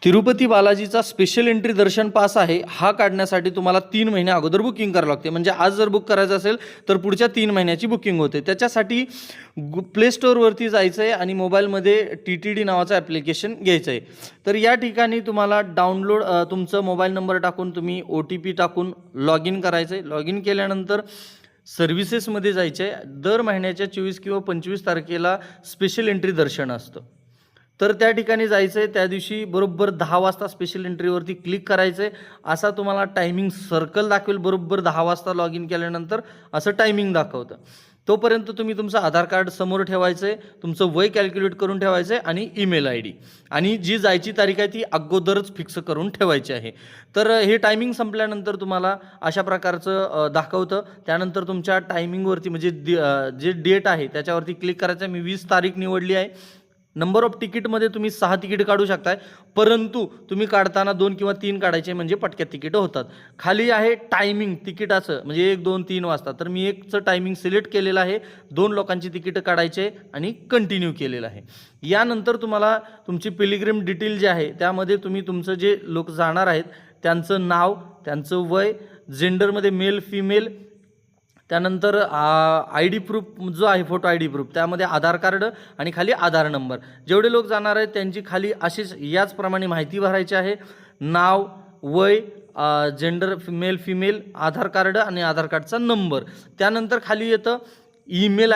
Tirupati बालाजीचा special entry दर्शन pass आहे, हा काढण्यासाठी तुम्हाला 3 महिने अगोदर बुकिंग करावं लागते. म्हणजे आज जर बुक करायचं असेल तर पुढच्या 3 महिन्याची बुकिंग होते. त्याच्यासाठी प्ले स्टोअरवरती जायचं आहे आणि मोबाईलमध्ये TTD नावाचं ॲप्लिकेशन घ्यायचं आहे. तर या ठिकाणी तुम्हाला डाउनलोड तुमचं मोबाईल नंबर टाकून तुम्ही OTP टाकून लॉग इन करायचं आहे. लॉग इन केल्यानंतर सर्व्हिसेसमध्ये जायचं आहे. दर महिन्याच्या 24 किंवा 25 तारखेला स्पेशल एंट्री दर्शन असतं. तर त्या ठिकाणी जायचं आहे. त्या दिवशी बरोबर 10 वाजता स्पेशल एंट्रीवरती क्लिक करायचं आहे. असा तुम्हाला टायमिंग सर्कल दाखवेल. बरोबर 10 वाजता लॉग इन केल्यानंतर असं टायमिंग दाखवतं. तोपर्यंत तुम्ही तुमचं आधार कार्ड समोर ठेवायचं आहे, तुमचं वय कॅल्क्युलेट करून ठेवायचं आहे आणि ईमेल ID आणि जी जायची तारीख आहे ती अगोदरच फिक्स करून ठेवायची आहे. तर हे टायमिंग संपल्यानंतर तुम्हाला अशा प्रकारचं दाखवतं. त्यानंतर तुमच्या टायमिंगवरती म्हणजे जे डेट आहे त्याच्यावरती क्लिक करायचं आहे. मी 20 तारीख निवडली आहे. नंबर ऑफ तिकीटमध्ये तुम्ही 6 तिकीट काढू शकताय, परंतु तुम्ही काढताना 2 किंवा 3 काढायचे म्हणजे पटक्यात तिकीटं होतात. खाली आहे टायमिंग तिकिटाचं म्हणजे 1, 2, 3 वाजता. तर मी 1चं टायमिंग सिलेक्ट केलेलं आहे. 2 लोकांची तिकीटं काढायचे आणि कंटिन्यू केलेलं आहे. यानंतर तुम्हाला तुमची पिलिग्रिम डिटेल जे आहे त्यामध्ये तुम्ही तुमचं जे लोक जाणार आहेत त्यांचं नाव, त्यांचं वय, जेंडरमध्ये मेल फिमेल, त्यानंतर ID प्रूफ जो आहे फोटो ID प्रूफ त्यामध्ये आधार कार्ड आणि खाली आधार नंबर. जेवढे लोक जाणार आहेत त्यांची खाली अशीच याचप्रमाणे माहिती भरायची आहे. नाव, वय, जेंडर मेल फिमेल, आधार कार्ड आणि आधार कार्डचा नंबर. त्यानंतर खाली येतं ईमेल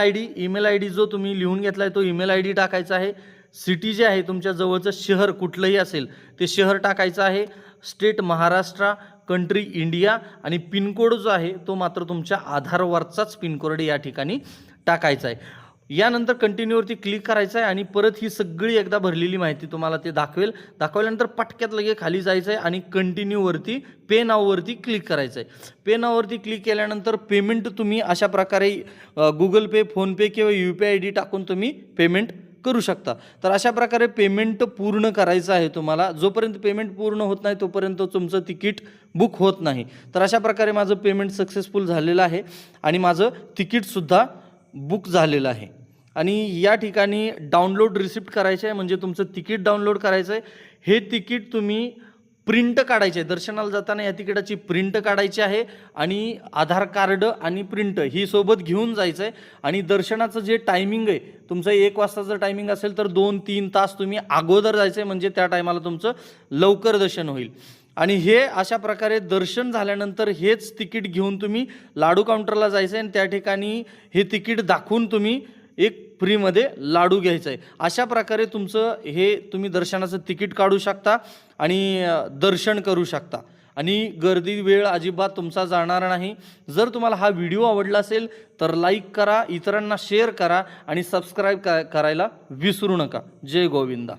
ID जो तुम्ही लिहून घेतला आहे तो ईमेल ID टाकायचा आहे. सिटी जे आहे तुमच्या जवळचं शहर कुठलंही असेल ते शहर टाकायचं आहे. स्टेट महाराष्ट्र, कंट्री इंडिया आणि पिनकोड जो आहे तो मात्र तुमच्या आधारवरचाच पिनकोड या ठिकाणी टाकायचा आहे. यानंतर कंटिन्यूवरती क्लिक करायचं आहे आणि परत ही सगळी एकदा भरलेली माहिती तुम्हाला ते दाखवल्यानंतर पटक्यात लगे खाली जायचं आहे आणि कंटिन्यूवरती पे नाववरती क्लिक करायचं आहे. पे नाववरती क्लिक केल्यानंतर पेमेंट तुम्ही अशा प्रकारे गुगल पे, फोनपे किंवा UPI ID टाकून तुम्ही पेमेंट करू शकता. तर अशा प्रकारे पेमेंट पूर्ण करायचं आहे तुम्हाला. जोपर्यंत पेमेंट पूर्ण होत नाही तोपर्यंत तुमचं तिकीट बुक होत नाही. तर अशा प्रकारे माझं पेमेंट सक्सेसफुल झालेलं आहे आणि माझं तिकीटसुद्धा बुक झालेलं आहे. आणि या ठिकाणी डाउनलोड रिसिप्ट करायचं आहे म्हणजे तुमचं तिकीट डाउनलोड करायचं आहे. हे तिकीट तुम्ही प्रिंट काढायची आहे. दर्शनाला जाताना या तिकिटाची प्रिंट काढायची आहे आणि आधार कार्ड आणि प्रिंट ही सोबत घेऊन जायचं आहे. आणि दर्शनाचं जे टायमिंग आहे तुमचं 1 वाजताचं टायमिंग असेल तर 2-3 तास तुम्ही अगोदर जायचं आहे म्हणजे त्या टायमाला तुमचं लवकर दर्शन होईल. आणि हे अशा प्रकारे दर्शन झाल्यानंतर हेच तिकीट घेऊन तुम्ही लाडू काउंटरला जायचं आहे आणि त्या ठिकाणी हे तिकीट दाखवून तुम्ही एक फ्रीमध्ये लाडू घ्यायचा आहे. अशा प्रकारे तुमचं हे तुम्ही दर्शनाचं तिकीट काढू शकता आणि दर्शन करू शकता आणि गर्दी वेळ अजिबात तुमचा जाणार नाही. जर तुम्हाला हा व्हिडिओ आवडला असेल तर लाईक करा, इतरांना शेअर करा आणि सबस्क्राईब करायला विसरू नका. जय गोविंदा.